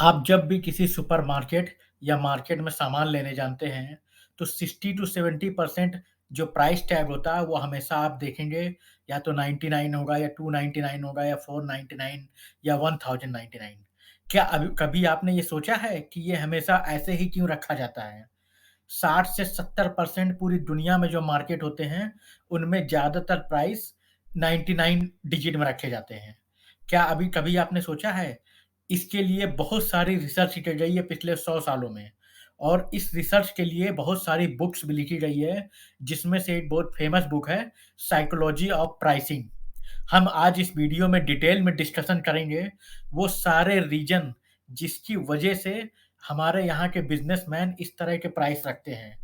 आप जब भी किसी सुपरमार्केट या मार्केट में सामान लेने जाते हैं, तो 60 टू 70% जो प्राइस टैग होता है, वो हमेशा आप देखेंगे या तो 99 होगा या 299 होगा या 499 या 1099। क्या कभी आपने ये सोचा है कि ये हमेशा ऐसे ही क्यों रखा जाता है? 60 से 70% पूरी दुनिया में जो मार्केट होते हैं, उनमें ज़्यादातर प्राइस 99 डिजिट में रखे जाते हैं। क्या अभी कभी आपने सोचा है? इसके लिए बहुत सारी रिसर्च की गई है पिछले 100 सालों में और इस रिसर्च के लिए बहुत सारी बुक्स भी लिखी गई है, जिसमें से एक बहुत फेमस बुक है, साइकोलॉजी ऑफ प्राइसिंग। हम आज इस वीडियो में डिटेल में डिस्कशन करेंगे, वो सारे रीज़न जिसकी वजह से हमारे यहाँ के बिज़नेसमैन इस तरह के प्राइस रखते हैं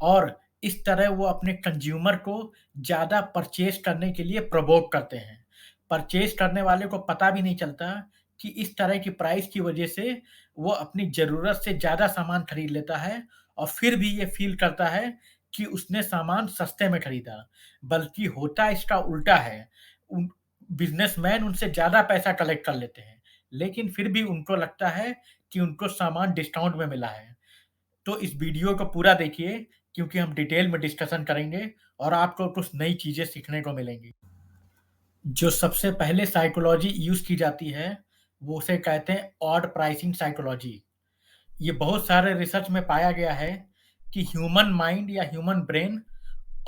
और इस तरह वो अपने कंज़्यूमर को ज़्यादा परचेज़ करने के लिए प्रोवोक करते हैं। परचेज़ करने वाले को पता भी नहीं चलता कि इस तरह की प्राइस की वजह से वो अपनी ज़रूरत से ज़्यादा सामान खरीद लेता है और फिर भी ये फ़ील करता है कि उसने सामान सस्ते में खरीदा। बल्कि होता इसका उल्टा है। उन बिज़नेसमैन उनसे ज़्यादा पैसा कलेक्ट कर लेते हैं, लेकिन फिर भी उनको लगता है कि उनको सामान डिस्काउंट में मिला है। तो इस वीडियो को पूरा देखिए क्योंकि हम डिटेल में डिस्कशन करेंगे और आपको कुछ नई चीज़ें सीखने को मिलेंगी। जो सबसे पहले साइकोलॉजी यूज़ की जाती है, वो उसे कहते हैं ऑड प्राइसिंग साइकोलॉजी। ये बहुत सारे रिसर्च में पाया गया है कि ह्यूमन माइंड या ह्यूमन ब्रेन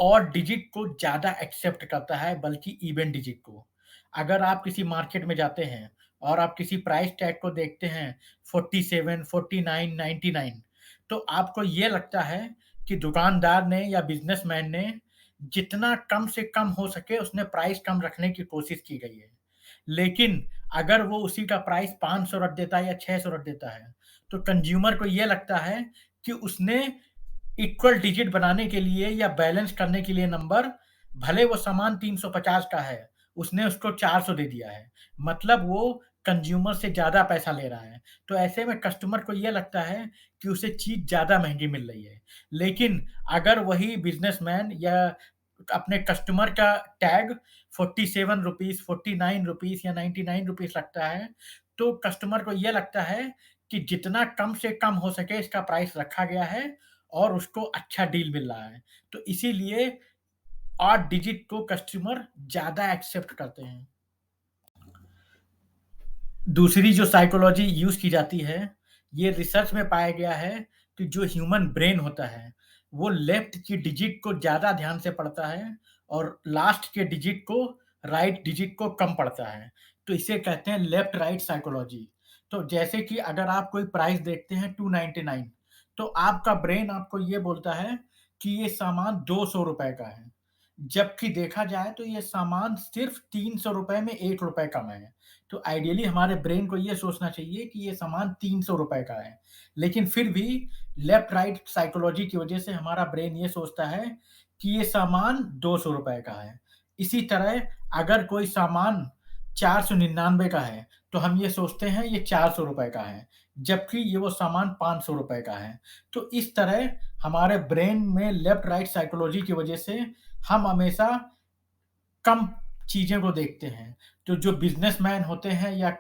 ऑड डिजिट को ज़्यादा एक्सेप्ट करता है बल्कि इवन डिजिट को। अगर आप किसी मार्केट में जाते हैं और आप किसी प्राइस टैग को देखते हैं 47, 49, 99, तो आपको ये लगता है कि दुकानदार ने या बिज़नेसमैन ने जितना कम से कम हो सके उसने प्राइस कम रखने की कोशिश की गई है। लेकिन अगर वो उसी का प्राइस 500 रख देता है या 600 रख देता है, तो कंज़्यूमर को ये लगता है कि उसने इक्वल डिजिट बनाने के लिए या बैलेंस करने के लिए नंबर, भले वो सामान 350 का है, उसने उसको 400 दे दिया है। मतलब वो कंज़्यूमर से ज़्यादा पैसा ले रहा है। तो ऐसे में कस्टमर को ये लगता है कि उसे चीज़ ज़्यादा महँगी मिल रही है। लेकिन अगर वही बिज़नेसमैन या अपने कस्टमर का टैग ₹47, ₹49 या ₹99 रखता है, तो कस्टमर को ये लगता है कि जितना कम से कम हो सके इसका प्राइस रखा गया है और उसको अच्छा डील मिल रहा है। तो इसीलिए ऑड डिजिट को कस्टमर ज़्यादा एक्सेप्ट करते हैं। दूसरी जो साइकोलॉजी यूज़ की जाती है, ये रिसर्च में पाया गया है कि जो ह्यूमन ब्रेन होता है, वो लेफ्ट की डिजिट को ज़्यादा ध्यान से पढ़ता है और लास्ट के डिजिट को राइट डिजिट को कम पढ़ता है। तो इसे कहते हैं लेफ्ट राइट साइकोलॉजी। तो जैसे कि अगर आप कोई प्राइस देखते हैं 299, तो आपका ब्रेन आपको ये बोलता है कि ये सामान ₹200 का है। जबकि देखा जाए तो ये सामान सिर्फ़ ₹300 में ₹1 कम है। तो आइडियली हमारे ब्रेन को ये सोचना चाहिए कि ये सामान ₹300 का है। लेकिन फिर भी लेफ्ट राइट साइकोलॉजी की वज़ह से हमारा ब्रेन ये सोचता है कि ये सामान ₹200 का है। इसी तरह अगर कोई सामान 499 का है, तो हम ये सोचते हैं ये ₹400 का है, जबकि ये वो सामान ₹500 का है। तो इस तरह हमारे ब्रेन में लेफ्ट राइट साइकोलॉजी की वज़ह से हम हमेशा कम चीज़ों को देखते हैं। तो जो बिज़नेसमैन होते हैं या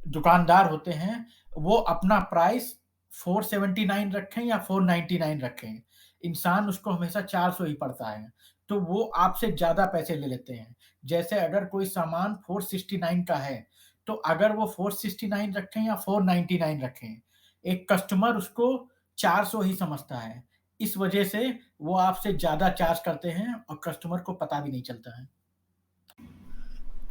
दुकानदार होते हैं, वो अपना प्राइस 479 रखें या 499 रखें, इंसान उसको हमेशा 400 ही पड़ता है, तो वो आपसे ज़्यादा पैसे ले लेते हैं। जैसे अगर कोई सामान 469 का है, तो अगर वो 469 रखें या 499 रखें, एक कस्टमर उसको 400 ही समझता है। इस वजह से वो आपसे ज़्यादा चार्ज करते हैं और कस्टमर को पता भी नहीं चलता है।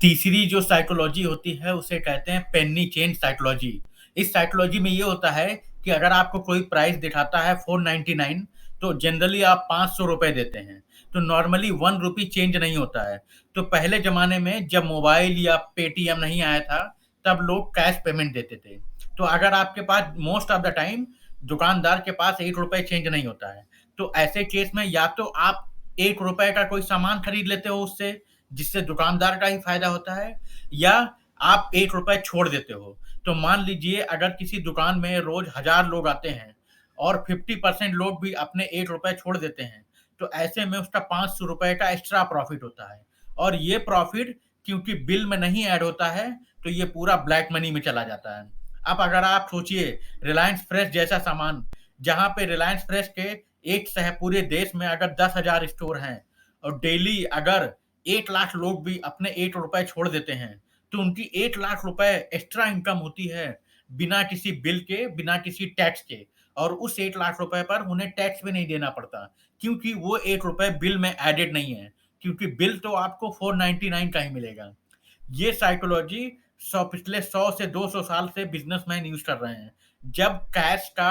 तीसरी जो साइकोलॉजी होती है उसे कहते हैं पेनी चेन साइकोलॉजी। इस साइकोलॉजी में ये होता है कि अगर आपको कोई प्राइस दिखाता है 499, तो जनरली आप ₹500 देते हैं। तो नॉर्मली 1 रुपी चेंज नहीं होता है। तो पहले ज़माने में जब मोबाइल या पेटीएम नहीं आया था, तब लोग कैश पेमेंट देते थे। तो अगर आपके पास मोस्ट ऑफ द टाइम दुकानदार के पास ₹1 चेंज नहीं होता है। तो ऐसे केस में या तो आप ₹1 का कोई सामान खरीद लेते हो उससे, जिससे दुकानदार का ही फ़ायदा होता है, या आप ₹1 छोड़ देते हो। तो मान लीजिए अगर किसी दुकान में रोज़ 1000 लोग आते हैं और 50% लोग भी अपने ₹1 छोड़ देते हैं, तो ऐसे में उसका ₹500 का एक्स्ट्रा प्रॉफ़िट होता है। और ये प्रॉफ़िट क्योंकि बिल में नहीं ऐड होता है, तो ये पूरा ब्लैक मनी में चला जाता है। अब अगर आप सोचिए रिलायंस फ्रेश जैसा सामान, जहाँ पे रिलायंस फ्रेश के एक शहर पूरे देश में अगर 10,000 स्टोर हैं और डेली अगर 8 लाख लोग भी अपने 8 रुपए छोड़ देते हैं, तो उनकी 8 लाख रुपए एक्स्ट्रा इनकम होती है, बिना किसी बिल के, बिना किसी टैक्स के और उस 8 लाख रुपए पर उन्हें टैक्स भी नहीं देना पड़ता, क्योंकि वो 8 रुपए बिल में एडेड नहीं है, क्योंकि बिल तो आपको 499 का ही मिलेगा। ये साइकोलॉजी पिछले 100 से 200 साल से बिज़नेसमैन यूज़ कर रहे हैं, जब कैश का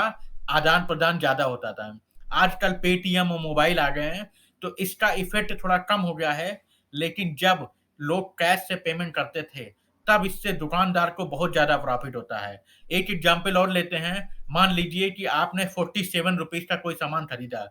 आदान-प्रदान ज़्यादा होता था। आजकल पेटीएम और मोबाइल आ गए हैं, तो इसका इफ़ेक्ट थोड़ा कम हो गया है, लेकिन जब लोग कैश से पेमेंट करते थे, तब इससे दुकानदार को बहुत ज़्यादा प्रॉफ़िट होता है। एक एग्ज़ाम्पल और लेते हैं, मान लीजिए कि आपने ₹47 का कोई सामान खरीदा,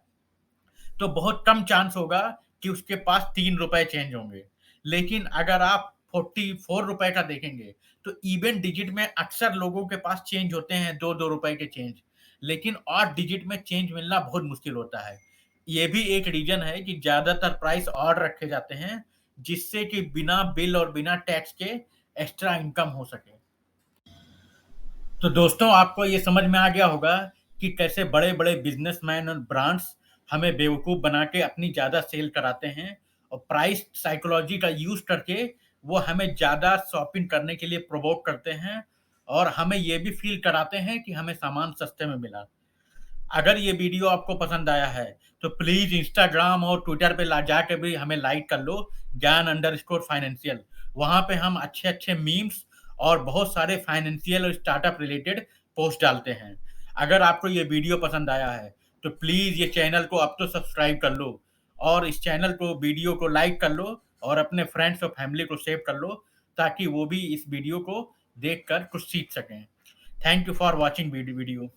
तो बहुत कम चांस होगा कि उसके पास ₹3 चेंज होंगे। लेकिन अगर आप ₹44 का देखेंगे, तो इवन डिजिट में अक्सर लोगों के पास चेंज होते हैं ₹2-2 के चेंज, लेकिन ऑड डिजिट में चेंज मिलना बहुत मुश्किल होता है। ये भी एक रीज़न है कि ज़्यादातर प्राइस ऑड रखे जाते हैं, जिससे कि बिना बिल और बिना टैक्स के एक्स्ट्रा इनकम हो सके। तो दोस्तों आपको ये समझ में आ गया होगा कि कैसे बड़े-बड़े बिज़नेसमैन और ब्रांड्स हमें बेवकूफ़ बना के अपनी ज़्यादा सेल कराते हैं और प्राइस साइकोलॉजी का यूज़ करके वो हमें ज़्यादा शॉपिंग करने के लिए प्रोवोक करते हैं और हमें ये भी फ़ील कराते हैं कि हमें सामान सस्ते में मिला। अगर ये वीडियो आपको पसंद आया है, तो प्लीज़ इंस्टाग्राम और ट्विटर पे ला जाके भी हमें लाइक कर लो, ज्ञान_फाइनेंशियल। वहाँ पे हम अच्छे-अच्छे मीम्स और बहुत सारे फाइनेंशियल और स्टार्टअप रिलेटेड पोस्ट डालते हैं। अगर आपको ये वीडियो पसंद आया है, तो प्लीज़ ये चैनल को अब तो सब्सक्राइब कर लो और इस चैनल को वीडियो को लाइक कर लो और अपने फ्रेंड्स और फैमिली को सेव कर लो, ताकि वो भी इस वीडियो को देखकर कुछ सीख सकें। Thank you for watching video.